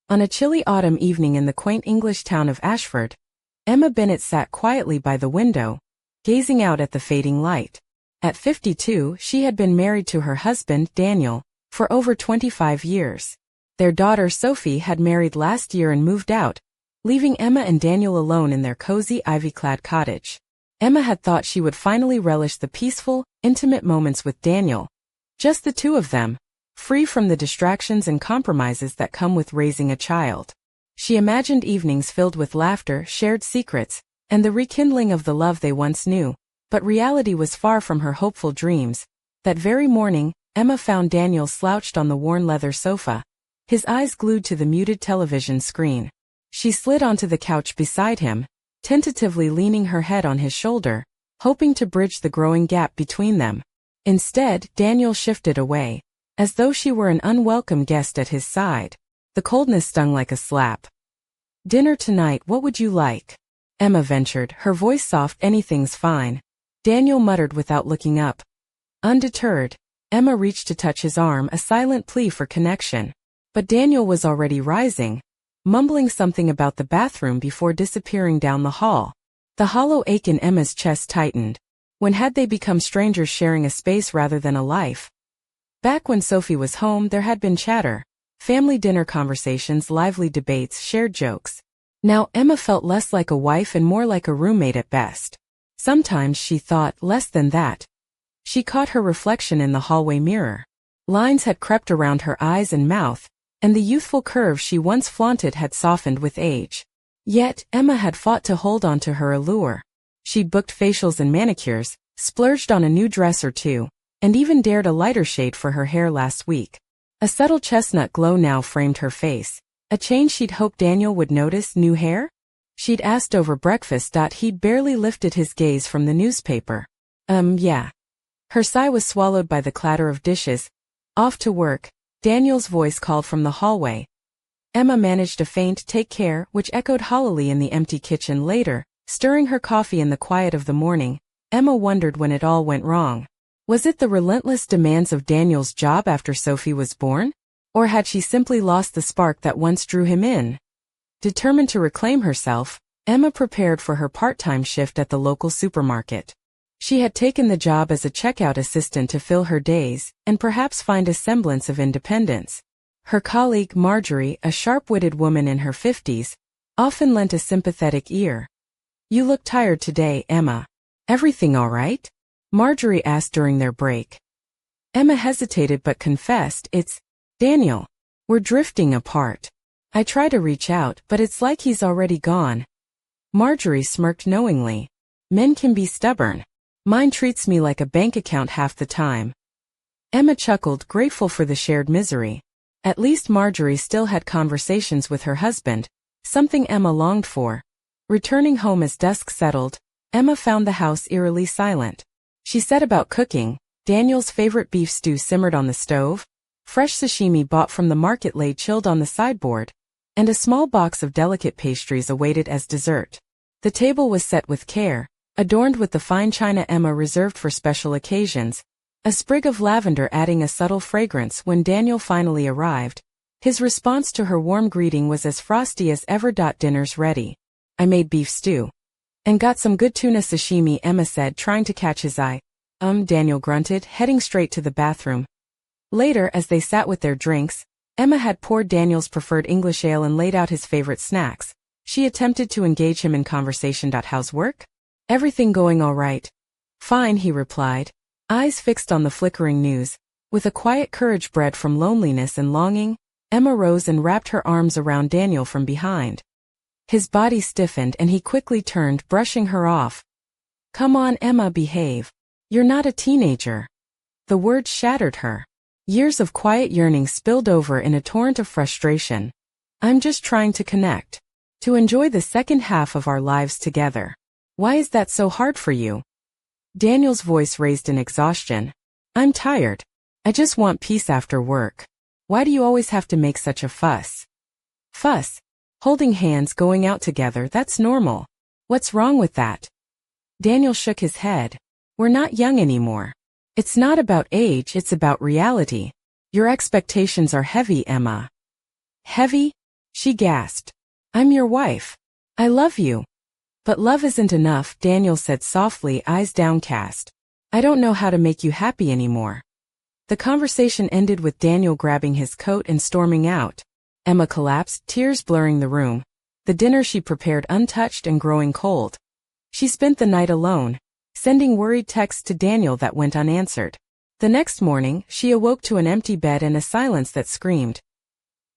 On a chilly autumn evening in the quaint English town of Ashford, Emma Bennet sat quietly by the window, gazing out at the fading light. At 52, she had been married to her husband, Daniel, for over 25 years. Their daughter Sophie had married last year and moved out, leaving Emma and Daniel alone in their cozy ivy-clad cottage. Emma had thought she would finally relish the peaceful, intimate moments with Daniel. Just the two of them, free from the distractions and compromises that come with raising a child. She imagined evenings filled with laughter, shared secrets, and the rekindling of the love they once knew, but reality was far from her hopeful dreams. That very morning, Emma found Daniel slouched on the worn leather sofa, his eyes glued to the muted television screen. She slid onto the couch beside him, tentatively leaning her head on his shoulder, hoping to bridge the growing gap between them. Instead, Daniel shifted away, as though she were an unwelcome guest at his side. The coldness stung like a slap. "Dinner tonight, what would you like?" Emma ventured, her voice soft. "Anything's fine." Daniel muttered without looking up. Undeterred, Emma reached to touch his arm, a silent plea for connection. But Daniel was already rising, mumbling something about the bathroom before disappearing down the hall. The hollow ache in Emma's chest tightened. When had they become strangers sharing a space rather than a life? Back when Sophie was home, there had been chatter, family dinner conversations, lively debates, shared jokes. Now Emma felt less like a wife and more like a roommate at best. Sometimes she thought less than that. She caught her reflection in the hallway mirror. Lines had crept around her eyes and mouth, and the youthful curves she once flaunted had softened with age. Yet, Emma had fought to hold on to her allure. She'd booked facials and manicures, splurged on a new dress or two, and even dared a lighter shade for her hair last week. A subtle chestnut glow now framed her face. A change she'd hoped Daniel would notice. New hair? She'd asked over breakfast. He'd barely lifted his gaze from the newspaper. Yeah. Her sigh was swallowed by the clatter of dishes. Off to work, Daniel's voice called from the hallway. Emma managed a faint "take care," which echoed hollowly in the empty kitchen. Later, stirring her coffee in the quiet of the morning, Emma wondered when it all went wrong. Was it the relentless demands of Daniel's job after Sophie was born? Or had she simply lost the spark that once drew him in? Determined to reclaim herself, Emma prepared for her part-time shift at the local supermarket. She had taken the job as a checkout assistant to fill her days, and perhaps find a semblance of independence. Her colleague Marjorie, a sharp-witted woman in her 50s, often lent a sympathetic ear. "You look tired today, Emma. Everything all right?" Marjorie asked during their break. Emma hesitated but confessed, "It's Daniel. We're drifting apart. I try to reach out, but it's like he's already gone." Marjorie smirked knowingly. "Men can be stubborn. Mine treats me like a bank account half the time." Emma chuckled, grateful for the shared misery. At least Marjorie still had conversations with her husband, something Emma longed for. Returning home as dusk settled, Emma found the house eerily silent. She set about cooking. Daniel's favorite beef stew simmered on the stove, fresh sashimi bought from the market lay chilled on the sideboard, and a small box of delicate pastries awaited as dessert. The table was set with care, adorned with the fine china Emma reserved for special occasions, a sprig of lavender adding a subtle fragrance. When Daniel finally arrived, his response to her warm greeting was as frosty as ever. "Dinner's ready. I made beef stew. And got some good tuna sashimi," Emma said, trying to catch his eye. Daniel grunted, heading straight to the bathroom. Later, as they sat with their drinks, Emma had poured Daniel's preferred English ale and laid out his favorite snacks. She attempted to engage him in conversation. "How's work?" "Everything going all right?" "Fine," he replied, eyes fixed on the flickering news. With a quiet courage bred from loneliness and longing, Emma rose and wrapped her arms around Daniel from behind. His body stiffened and he quickly turned, brushing her off. "Come on, Emma, behave. You're not a teenager." The words shattered her. Years of quiet yearning spilled over in a torrent of frustration. "I'm just trying to connect. To enjoy the second half of our lives together. Why is that so hard for you?" Daniel's voice raised in exhaustion. "I'm tired. I just want peace after work. Why do you always have to make such a fuss?" "Fuss? Holding hands, going out together, that's normal. What's wrong with that?" Daniel shook his head. "We're not young anymore. It's not about age, it's about reality. Your expectations are heavy, Emma." "Heavy?" She gasped. I'm your wife. I love you. But love isn't enough, Daniel said softly, eyes downcast. I don't know how to make you happy anymore. The conversation ended with Daniel grabbing his coat and storming out. Emma collapsed, tears blurring the room. The dinner she prepared untouched and growing cold. She spent the night alone, sending worried texts to Daniel that went unanswered. The next morning, she awoke to an empty bed and a silence that screamed.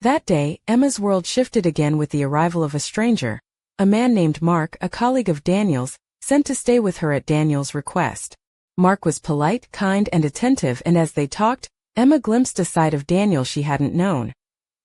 That day, Emma's world shifted again with the arrival of a stranger, a man named Mark, a colleague of Daniel's, sent to stay with her at Daniel's request. Mark was polite, kind, and attentive, and as they talked, Emma glimpsed a side of Daniel she hadn't known.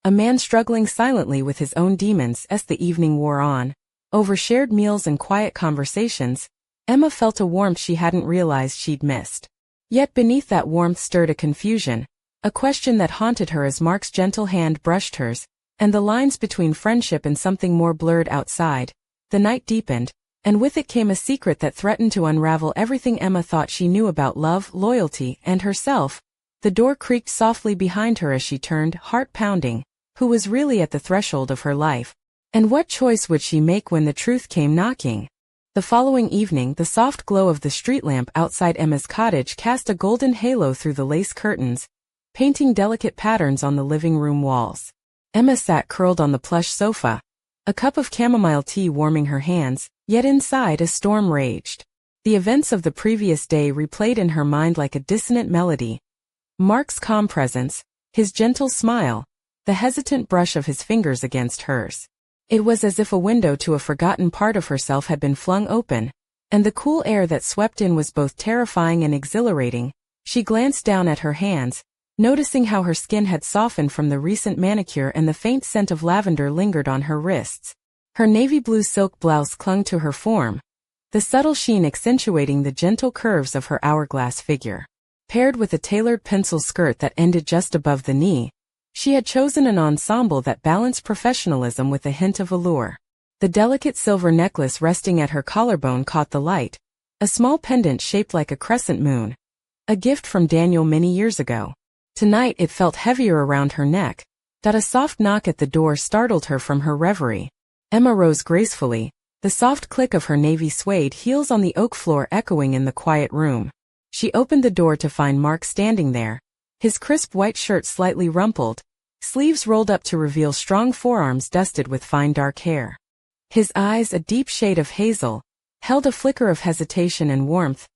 A man struggling silently with his own demons as the evening wore on. Over shared meals and quiet conversations, Emma felt a warmth she hadn't realized she'd missed. Yet beneath that warmth stirred a confusion, a question that haunted her as Mark's gentle hand brushed hers, and the lines between friendship and something more blurred outside. The night deepened, and with it came a secret that threatened to unravel everything Emma thought she knew about love, loyalty, and herself. The door creaked softly behind her as she turned, heart pounding. Who was really at the threshold of her life? And what choice would she make when the truth came knocking? The following evening, the soft glow of the street lamp outside Emma's cottage cast a golden halo through the lace curtains, painting delicate patterns on the living room walls. Emma sat curled on the plush sofa, a cup of chamomile tea warming her hands, yet inside a storm raged. The events of the previous day replayed in her mind like a dissonant melody. Mark's calm presence, his gentle smile, the hesitant brush of his fingers against hers. It was as if a window to a forgotten part of herself had been flung open, and the cool air that swept in was both terrifying and exhilarating. She glanced down at her hands, noticing how her skin had softened from the recent manicure and the faint scent of lavender lingered on her wrists. Her navy blue silk blouse clung to her form, the subtle sheen accentuating the gentle curves of her hourglass figure. Paired with a tailored pencil skirt that ended just above the knee, she had chosen an ensemble that balanced professionalism with a hint of allure. The delicate silver necklace resting at her collarbone caught the light, a small pendant shaped like a crescent moon, a gift from Daniel many years ago. Tonight it felt heavier around her neck. A soft knock at the door startled her from her reverie. Emma rose gracefully, the soft click of her navy suede heels on the oak floor echoing in the quiet room. She opened the door to find Mark standing there, his crisp white shirt slightly rumpled, sleeves rolled up to reveal strong forearms dusted with fine dark hair. His eyes, a deep shade of hazel, held a flicker of hesitation and warmth.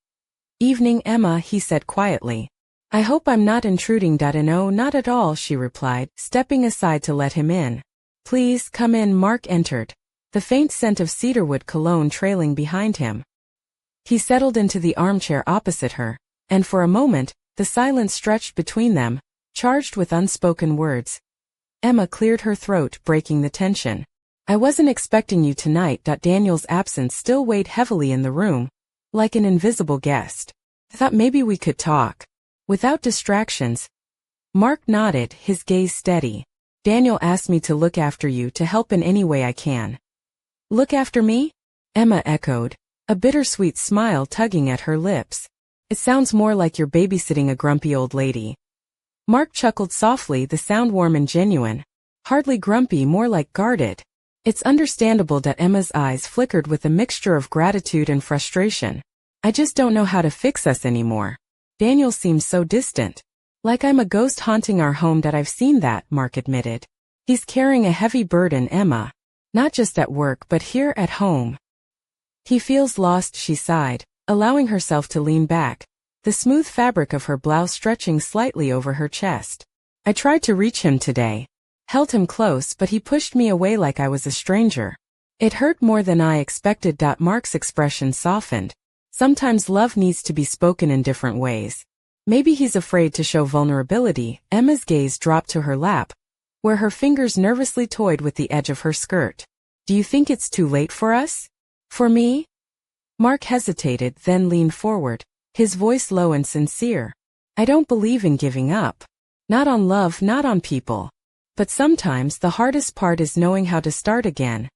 "Evening, Emma," he said quietly. "I hope I'm not intruding." "No, not at all," she replied, stepping aside to let him in. "Please, come in." Mark entered, the faint scent of cedarwood cologne trailing behind him. He settled into the armchair opposite her, and for a moment, the silence stretched between them, charged with unspoken words. Emma cleared her throat, breaking the tension. "I wasn't expecting you tonight." Daniel's absence still weighed heavily in the room, like an invisible guest. "I thought maybe we could talk. Without distractions." Mark nodded, his gaze steady. "Daniel asked me to look after you, to help in any way I can." "Look after me?" Emma echoed, a bittersweet smile tugging at her lips. "It sounds more like you're babysitting a grumpy old lady." Mark chuckled softly, the sound warm and genuine. "Hardly grumpy, more like guarded." "It's understandable." Emma's eyes flickered with a mixture of gratitude and frustration. "I just don't know how to fix us anymore. Daniel seems so distant. Like I'm a ghost haunting our home." "I've seen that," Mark admitted. "He's carrying a heavy burden, Emma. Not just at work but here at home." "He feels lost," she sighed, allowing herself to lean back, the smooth fabric of her blouse stretching slightly over her chest. "I tried to reach him today. Held him close, but he pushed me away like I was a stranger. It hurt more than I expected." Mark's expression softened. Sometimes love needs to be spoken in different ways. Maybe he's afraid to show vulnerability. Emma's gaze dropped to her lap, where her fingers nervously toyed with the edge of her skirt. "Do you think it's too late for us? For me?" Mark hesitated, then leaned forward, his voice low and sincere. "I don't believe in giving up. Not on love, not on people. But sometimes the hardest part is knowing how to start again."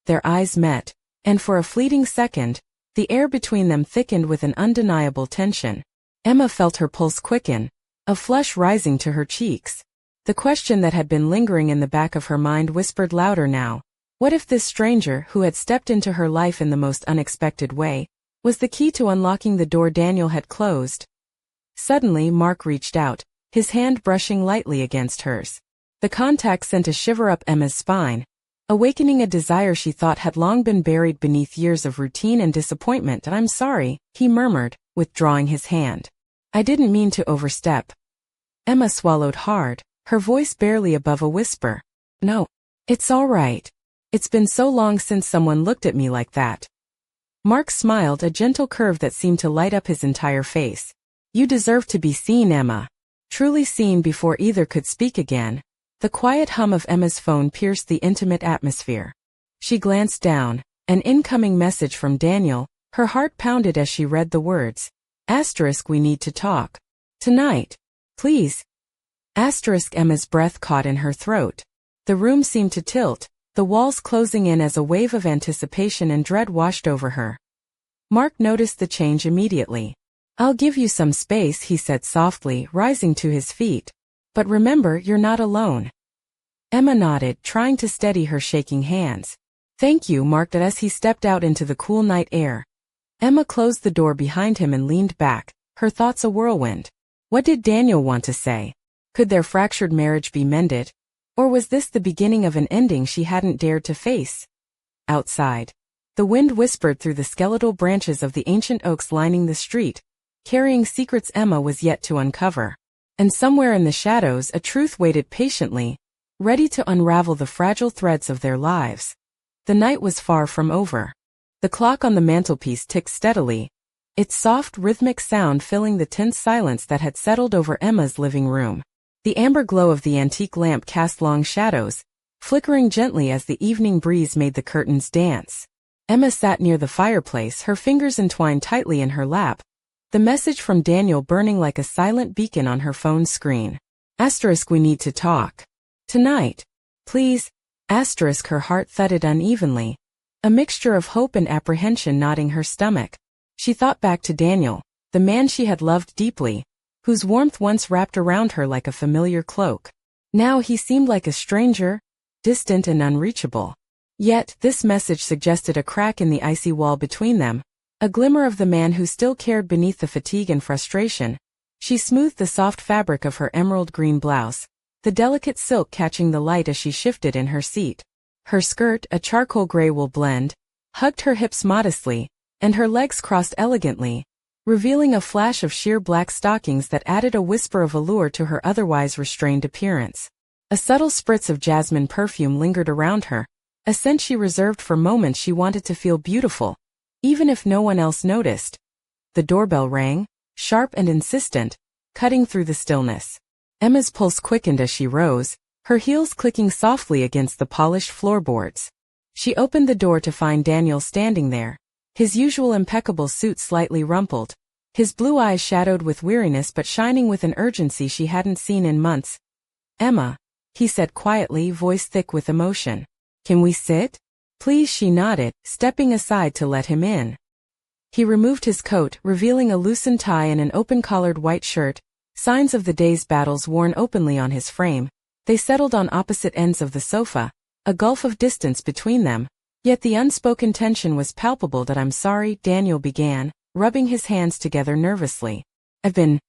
Their eyes met, and for a fleeting second, the air between them thickened with an undeniable tension. Emma felt her pulse quicken, a flush rising to her cheeks. The question that had been lingering in the back of her mind whispered louder now. What if this stranger, who had stepped into her life in the most unexpected way, was the key to unlocking the door Daniel had closed? Suddenly Mark reached out, his hand brushing lightly against hers. The contact sent a shiver up Emma's spine, awakening a desire she thought had long been buried beneath years of routine and disappointment. "I'm sorry," he murmured, withdrawing his hand. "I didn't mean to overstep." Emma swallowed hard, her voice barely above a whisper. "No, it's all right. It's been so long since someone looked at me like that." Mark smiled, a gentle curve that seemed to light up his entire face. "You deserve to be seen, Emma." Truly seen before either could speak again. The quiet hum of Emma's phone pierced the intimate atmosphere. She glanced down, an incoming message from Daniel. Her heart pounded as she read the words. "We need to talk. Tonight. Please." Emma's breath caught in her throat. The room seemed to tilt, the walls closing in as a wave of anticipation and dread washed over her. Mark noticed the change immediately. "I'll give you some space," he said softly, rising to his feet. "But remember, you're not alone." Emma nodded, trying to steady her shaking hands. "Thank you," Mark said as he stepped out into the cool night air. Emma closed the door behind him and leaned back, her thoughts a whirlwind. What did Daniel want to say? Could their fractured marriage be mended? Or was this the beginning of an ending she hadn't dared to face? Outside, the wind whispered through the skeletal branches of the ancient oaks lining the street, carrying secrets Emma was yet to uncover. And somewhere in the shadows a truth waited patiently, ready to unravel the fragile threads of their lives. The night was far from over. The clock on the mantelpiece ticked steadily, its soft rhythmic sound filling the tense silence that had settled over Emma's living room. The amber glow of the antique lamp cast long shadows, flickering gently as the evening breeze made the curtains dance. Emma sat near the fireplace, her fingers entwined tightly in her lap, the message from Daniel burning like a silent beacon on her phone screen. "We need to talk. Tonight. Please." Her heart thudded unevenly, a mixture of hope and apprehension knotting her stomach. She thought back to Daniel, the man she had loved deeply, whose warmth once wrapped around her like a familiar cloak. Now he seemed like a stranger, distant and unreachable. Yet this message suggested a crack in the icy wall between them, a glimmer of the man who still cared beneath the fatigue and frustration. She smoothed the soft fabric of her emerald green blouse, the delicate silk catching the light as she shifted in her seat. Her skirt, a charcoal gray wool blend, hugged her hips modestly, and her legs crossed elegantly, revealing a flash of sheer black stockings that added a whisper of allure to her otherwise restrained appearance. A subtle spritz of jasmine perfume lingered around her, a scent she reserved for moments she wanted to feel beautiful, even if no one else noticed. The doorbell rang, sharp and insistent, cutting through the stillness. Emma's pulse quickened as she rose, her heels clicking softly against the polished floorboards. She opened the door to find Daniel standing there, his usual impeccable suit slightly rumpled, his blue eyes shadowed with weariness but shining with an urgency she hadn't seen in months. "Emma," he said quietly, voice thick with emotion. "Can we sit?" "Please," she nodded, stepping aside to let him in. He removed his coat, revealing a loosened tie and an open-collared white shirt, signs of the day's battles worn openly on his frame. They settled on opposite ends of the sofa, a gulf of distance between them. Yet the unspoken tension was palpable. "I'm sorry," Daniel began, rubbing his hands together nervously. "I've been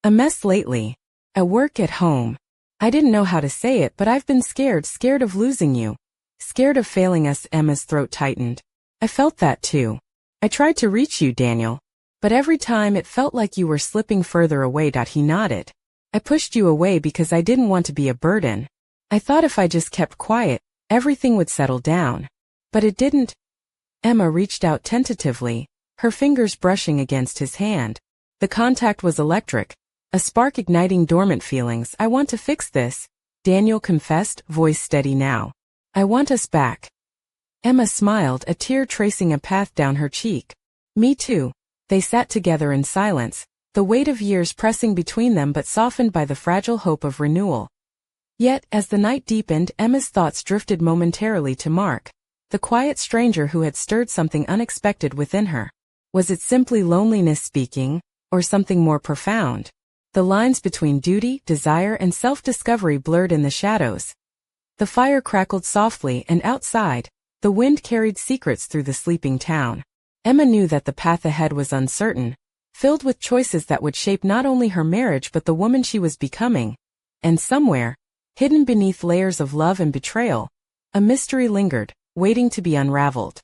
a mess lately. At work, at home. I didn't know how to say it, but I've been scared of losing you. Scared of failing us." Emma's throat tightened. "I felt that too. I tried to reach you, Daniel. But every time it felt like you were slipping further away." He nodded. "I pushed you away because I didn't want to be a burden. I thought if I just kept quiet, everything would settle down. But it didn't." Emma reached out tentatively, her fingers brushing against his hand. The contact was electric, a spark igniting dormant feelings. "I want to fix this," Daniel confessed, voice steady now. "I want us back." Emma smiled, a tear tracing a path down her cheek. "Me too." They sat together in silence, the weight of years pressing between them but softened by the fragile hope of renewal. Yet, as the night deepened, Emma's thoughts drifted momentarily to Mark, the quiet stranger who had stirred something unexpected within her. Was it simply loneliness speaking, or something more profound? The lines between duty, desire, and self-discovery blurred in the shadows. The fire crackled softly, and outside, the wind carried secrets through the sleeping town. Emma knew that the path ahead was uncertain, filled with choices that would shape not only her marriage but the woman she was becoming. And somewhere, hidden beneath layers of love and betrayal, a mystery lingered, waiting to be unraveled.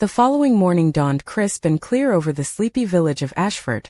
The following morning dawned crisp and clear over the sleepy village of Ashford,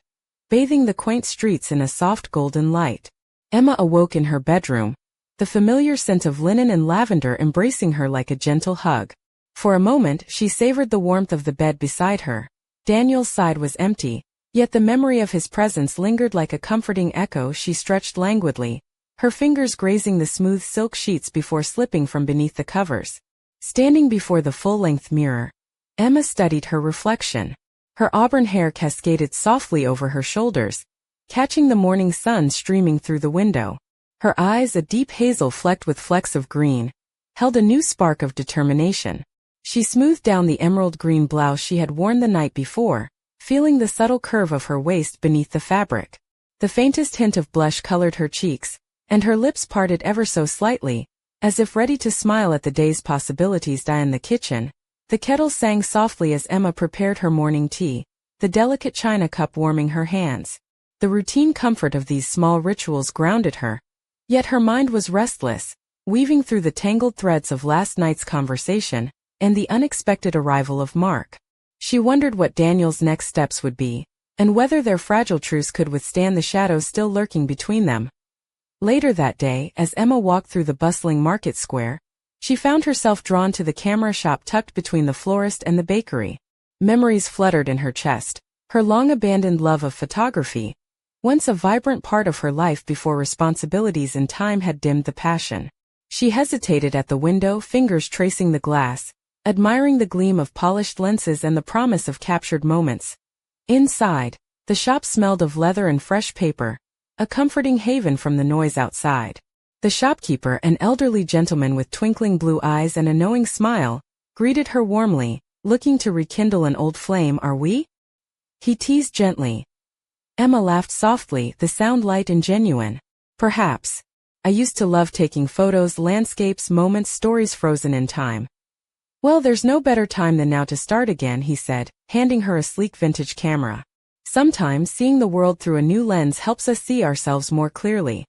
bathing the quaint streets in a soft golden light. Emma awoke in her bedroom, the familiar scent of linen and lavender embracing her like a gentle hug. For a moment she savored the warmth of the bed beside her. Daniel's side was empty, yet the memory of his presence lingered like a comforting echo. She stretched languidly, her fingers grazing the smooth silk sheets before slipping from beneath the covers. Standing before the full-length mirror, Emma studied her reflection. Her auburn hair cascaded softly over her shoulders, catching the morning sun streaming through the window. Her eyes, a deep hazel flecked with flecks of green, held a new spark of determination. She smoothed down the emerald green blouse she had worn the night before, feeling the subtle curve of her waist beneath the fabric. The faintest hint of blush colored her cheeks, and her lips parted ever so slightly, as if ready to smile at the day's possibilities. In the kitchen, the kettle sang softly as Emma prepared her morning tea, the delicate china cup warming her hands. The routine comfort of these small rituals grounded her, yet her mind was restless, weaving through the tangled threads of last night's conversation and the unexpected arrival of Mark. She wondered what Daniel's next steps would be, and whether their fragile truce could withstand the shadows still lurking between them. Later that day, as Emma walked through the bustling market square, she found herself drawn to the camera shop tucked between the florist and the bakery. Memories fluttered in her chest, her long-abandoned love of photography, once a vibrant part of her life before responsibilities and time had dimmed the passion. She hesitated at the window, fingers tracing the glass, admiring the gleam of polished lenses and the promise of captured moments. Inside, the shop smelled of leather and fresh paper, a comforting haven from the noise outside. The shopkeeper, an elderly gentleman with twinkling blue eyes and a knowing smile, greeted her warmly, looking to rekindle an old flame. "Are we?" he teased gently. Emma laughed softly, the sound light and genuine. "Perhaps. I used to love taking photos, landscapes, moments, stories frozen in time." "Well, there's no better time than now to start again," he said, handing her a sleek vintage camera. "Sometimes seeing the world through a new lens helps us see ourselves more clearly."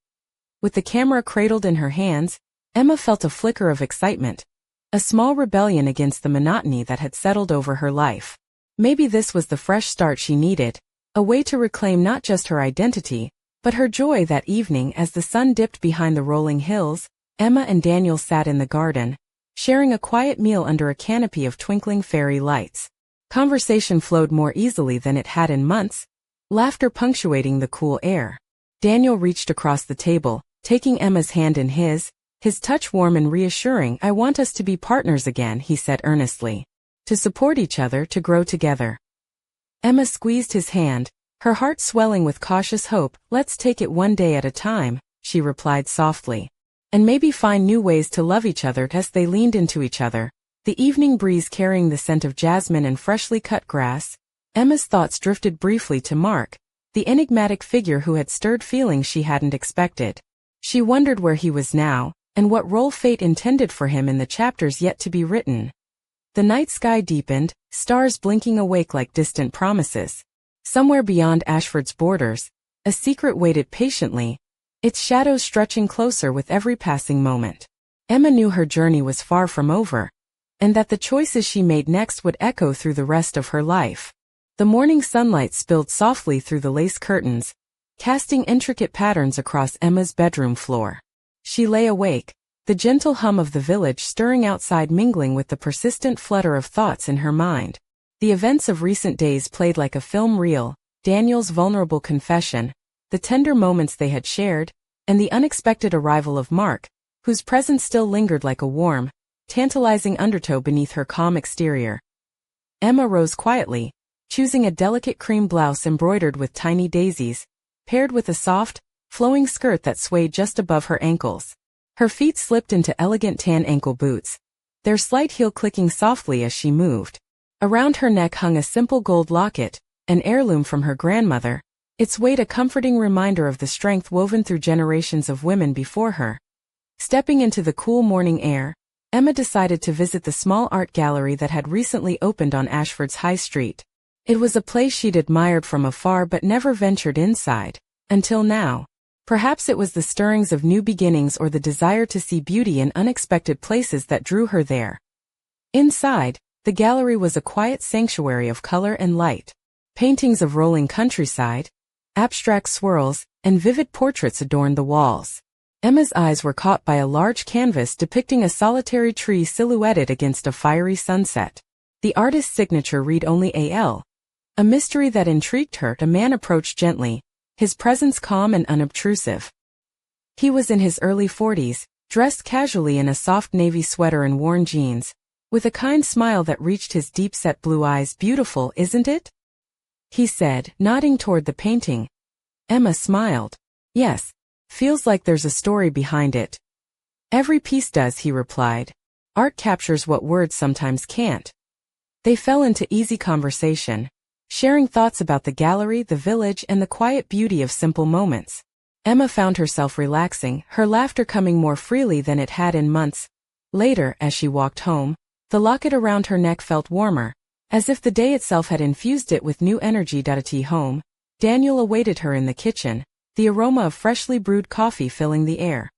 With the camera cradled in her hands, Emma felt a flicker of excitement, a small rebellion against the monotony that had settled over her life. Maybe this was the fresh start she needed, a way to reclaim not just her identity, but her joy. That evening, as the sun dipped behind the rolling hills, Emma and Daniel sat in the garden, sharing a quiet meal under a canopy of twinkling fairy lights. Conversation flowed more easily than it had in months, laughter punctuating the cool air. Daniel reached across the table, taking Emma's hand in his touch warm and reassuring. "I want us to be partners again," he said earnestly. "To support each other, to grow together." Emma squeezed his hand, her heart swelling with cautious hope. "Let's take it one day at a time," she replied softly. "And maybe find new ways to love each other." As they leaned into each other, the evening breeze carrying the scent of jasmine and freshly cut grass, Emma's thoughts drifted briefly to Mark, the enigmatic figure who had stirred feelings she hadn't expected. She wondered where he was now, and what role fate intended for him in the chapters yet to be written. The night sky deepened, stars blinking awake like distant promises. Somewhere beyond Ashford's borders, a secret waited patiently, its shadows stretching closer with every passing moment. Emma knew her journey was far from over, and that the choices she made next would echo through the rest of her life. The morning sunlight spilled softly through the lace curtains, casting intricate patterns across Emma's bedroom floor. She lay awake, the gentle hum of the village stirring outside mingling with the persistent flutter of thoughts in her mind. The events of recent days played like a film reel, Daniel's vulnerable confession, the tender moments they had shared, and the unexpected arrival of Mark, whose presence still lingered like a warm, tantalizing undertow beneath her calm exterior. Emma rose quietly, choosing a delicate cream blouse embroidered with tiny daisies, paired with a soft, flowing skirt that swayed just above her ankles. Her feet slipped into elegant tan ankle boots, their slight heel clicking softly as she moved. Around her neck hung a simple gold locket, an heirloom from her grandmother, its weight a comforting reminder of the strength woven through generations of women before her. Stepping into the cool morning air, Emma decided to visit the small art gallery that had recently opened on Ashford's High Street. It was a place she'd admired from afar but never ventured inside, until now. Perhaps it was the stirrings of new beginnings or the desire to see beauty in unexpected places that drew her there. Inside, the gallery was a quiet sanctuary of color and light. Paintings of rolling countryside, abstract swirls, and vivid portraits adorned the walls. Emma's eyes were caught by a large canvas depicting a solitary tree silhouetted against a fiery sunset. The artist's signature read only AL. A mystery that intrigued her. A man approached gently, his presence calm and unobtrusive. He was in his early 40s, dressed casually in a soft navy sweater and worn jeans, with a kind smile that reached his deep-set blue eyes. "Beautiful, isn't it?" he said, nodding toward the painting. Emma smiled. "Yes. Feels like there's a story behind it." "Every piece does," he replied. "Art captures what words sometimes can't." They fell into easy conversation, sharing thoughts about the gallery, the village, and the quiet beauty of simple moments. Emma found herself relaxing, her laughter coming more freely than it had in months. Later, as she walked home, the locket around her neck felt warmer, as if the day itself had infused it with new energy. At home, Daniel awaited her in the kitchen, the aroma of freshly brewed coffee filling the air.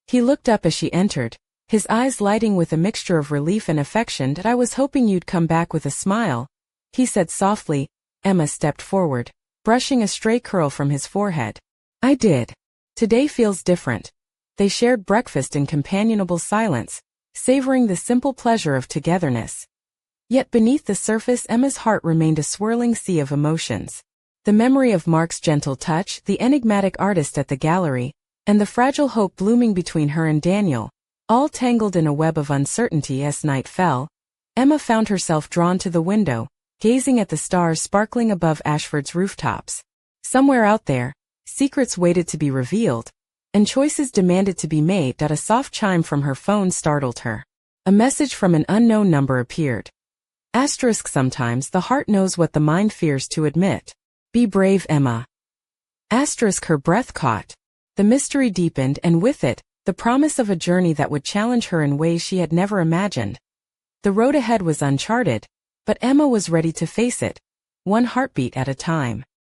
He looked up as she entered, his eyes lighting with a mixture of relief and affection. "I was hoping you'd come back," with a smile, he said softly. Emma stepped forward, brushing a stray curl from his forehead. "I did. Today feels different." They shared breakfast in companionable silence, savoring the simple pleasure of togetherness. Yet beneath the surface, Emma's heart remained a swirling sea of emotions. The memory of Mark's gentle touch, the enigmatic artist at the gallery, and the fragile hope blooming between her and Daniel, all tangled in a web of uncertainty. As night fell, Emma found herself drawn to the window, gazing at the stars sparkling above Ashford's rooftops. Somewhere out there, secrets waited to be revealed, and choices demanded to be made. A soft chime from her phone startled her. A message from an unknown number appeared. Sometimes the heart knows what the mind fears to admit. "Be brave, Emma." Her breath caught. The mystery deepened, and with it, the promise of a journey that would challenge her in ways she had never imagined. The road ahead was uncharted, but Emma was ready to face it, one heartbeat at a time.